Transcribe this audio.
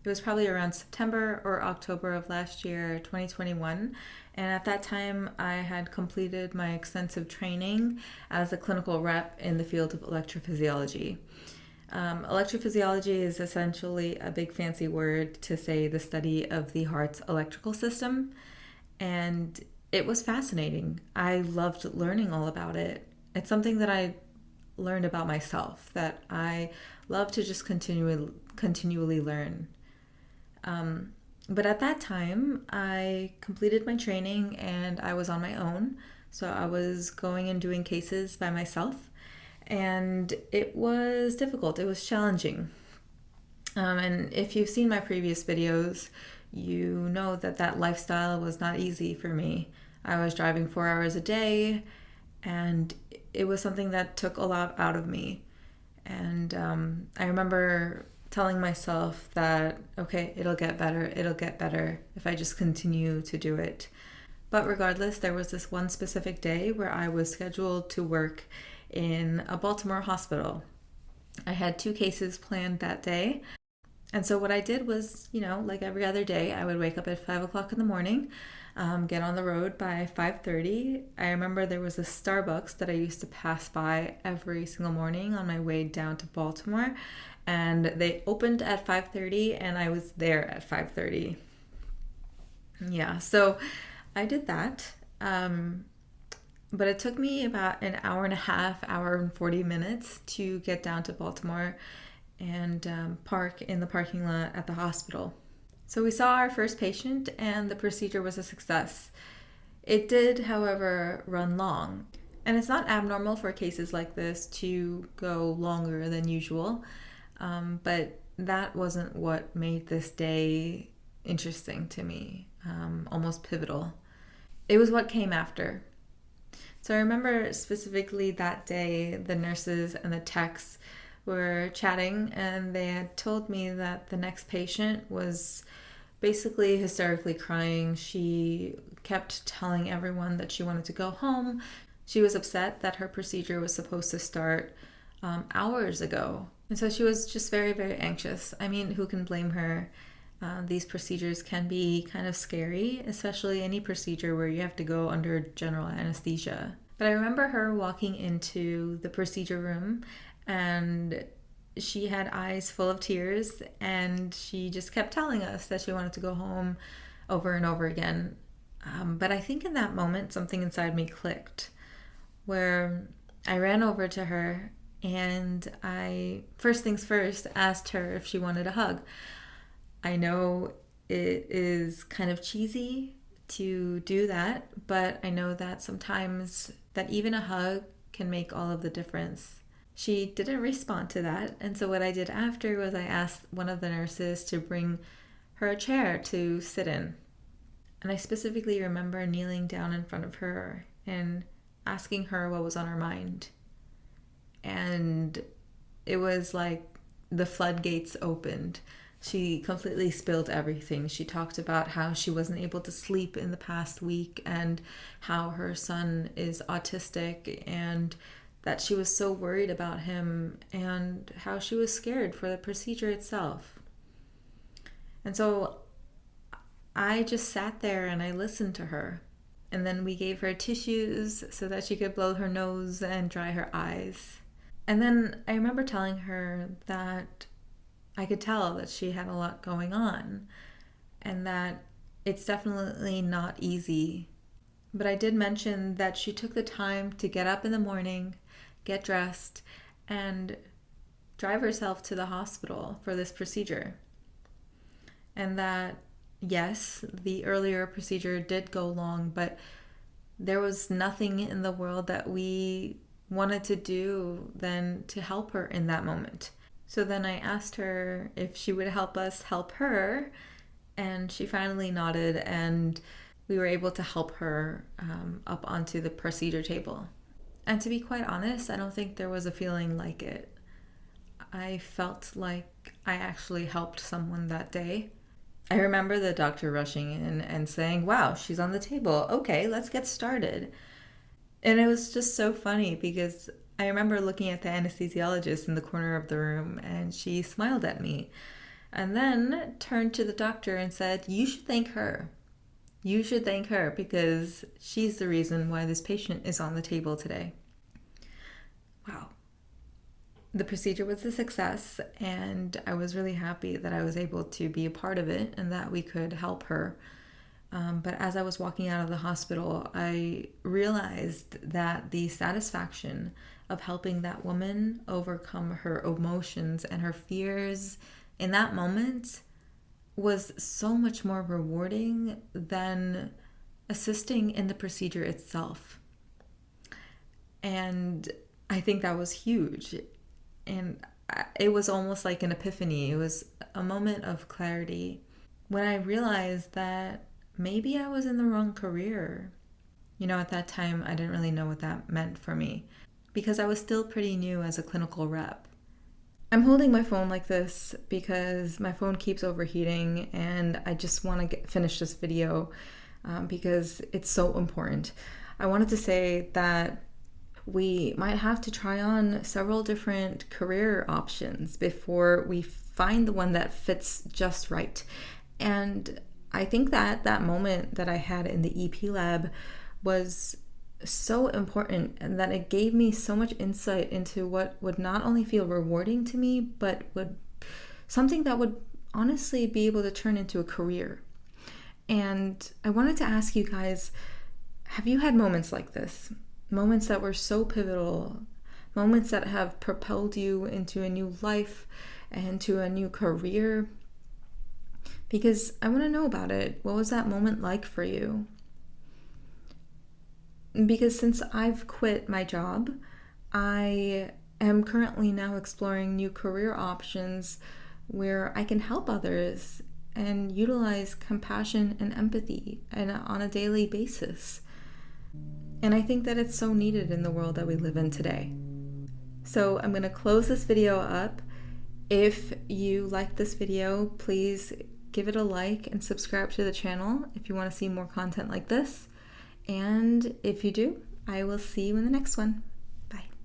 It was probably around September or October of last year, 2021. And at that time, I had completed my extensive training as a clinical rep in the field of electrophysiology. Electrophysiology is essentially a big fancy word to say the study of the heart's electrical system. And it was fascinating. I loved learning all about it. It's something that I learned about myself, that I love to just continually learn. But at that time, I completed my training and I was on my own. So I was going and doing cases by myself. And it was difficult, it was challenging. And if you've seen my previous videos, you know that that lifestyle was not easy for me. I was driving 4 hours a day, and it was something that took a lot out of me. And I remember telling myself that, okay, it'll get better if I just continue to do it. But regardless, there was this one specific day where I was scheduled to work in a Baltimore hospital. I had 2 cases planned that day. And so what I did was, like every other day, I would wake up at 5 o'clock in the morning, get on the road by 5:30. I remember there was a Starbucks that I used to pass by every single morning on my way down to Baltimore, and they opened at 5:30 and I was there at 5:30. Yeah, so I did that. But it took me about an hour and a half, hour and 40 minutes to get down to Baltimore and park in the parking lot at the hospital. So we saw our first patient and the procedure was a success. It did, however, run long. And it's not abnormal for cases like this to go longer than usual, but that wasn't what made this day interesting to me, almost pivotal. It was what came after. So I remember specifically that day, the nurses and the techs were chatting and they had told me that the next patient was basically hysterically crying. She kept telling everyone that she wanted to go home. She was upset that her procedure was supposed to start hours ago. And so she was just very, very anxious. I mean, who can blame her? These procedures can be kind of scary, especially any procedure where you have to go under general anesthesia. But I remember her walking into the procedure room and she had eyes full of tears and she just kept telling us that she wanted to go home over and over again. But I think in that moment, something inside me clicked where I ran over to her and I, first things first, asked her if she wanted a hug. I know it is kind of cheesy to do that, but I know that sometimes that even a hug can make all of the difference. She didn't respond to that, and so what I did after was I asked one of the nurses to bring her a chair to sit in. And I specifically remember kneeling down in front of her and asking her what was on her mind. And it was like the floodgates opened. She completely spilled everything. She talked about how she wasn't able to sleep in the past week and how her son is autistic and that she was so worried about him and how she was scared for the procedure itself. And so I just sat there and I listened to her. And then we gave her tissues so that she could blow her nose and dry her eyes. And then I remember telling her that I could tell that she had a lot going on and that it's definitely not easy. But I did mention that she took the time to get up in the morning, get dressed, and drive herself to the hospital for this procedure. And that, yes, the earlier procedure did go long, but there was nothing in the world that we wanted to do than to help her in that moment. So then I asked her if she would help us help her, and she finally nodded, and we were able to help her up onto the procedure table. And to be quite honest, I don't think there was a feeling like it. I felt like I actually helped someone that day. I remember the doctor rushing in and saying, "Wow, she's on the table. Okay, let's get started." And it was just so funny because I remember looking at the anesthesiologist in the corner of the room and she smiled at me. and then turned to the doctor and said, "You should thank her. You should thank her because she's the reason why this patient is on the table today." Wow. The procedure was a success, and I was really happy that I was able to be a part of it and that we could help her. But as I was walking out of the hospital, I realized that the satisfaction of helping that woman overcome her emotions and her fears in that moment was so much more rewarding than assisting in the procedure itself. And I think that was huge. And it was almost like an epiphany. It was a moment of clarity when I realized that maybe I was in the wrong career. At that time, I didn't really know what that meant for me because I was still pretty new as a clinical rep. I'm holding my phone like this because my phone keeps overheating, and I just want to finish this video because it's so important. I wanted to say that we might have to try on several different career options before we find the one that fits just right. And I think that that moment that I had in the EP lab was so important, and that it gave me so much insight into what would not only feel rewarding to me, but would something that would honestly be able to turn into a career. And I wanted to ask you guys, have you had moments like this? Moments that were so pivotal, moments that have propelled you into a new life and to a new career? Because I want to know about it. What was that moment like for you? Because since I've quit my job, I am currently now exploring new career options where I can help others and utilize compassion and empathy on a daily basis. And I think that it's so needed in the world that we live in today. So I'm going to close this video up. If you like this video, please give it a like and subscribe to the channel if you want to see more content like this. And if you do, I will see you in the next one.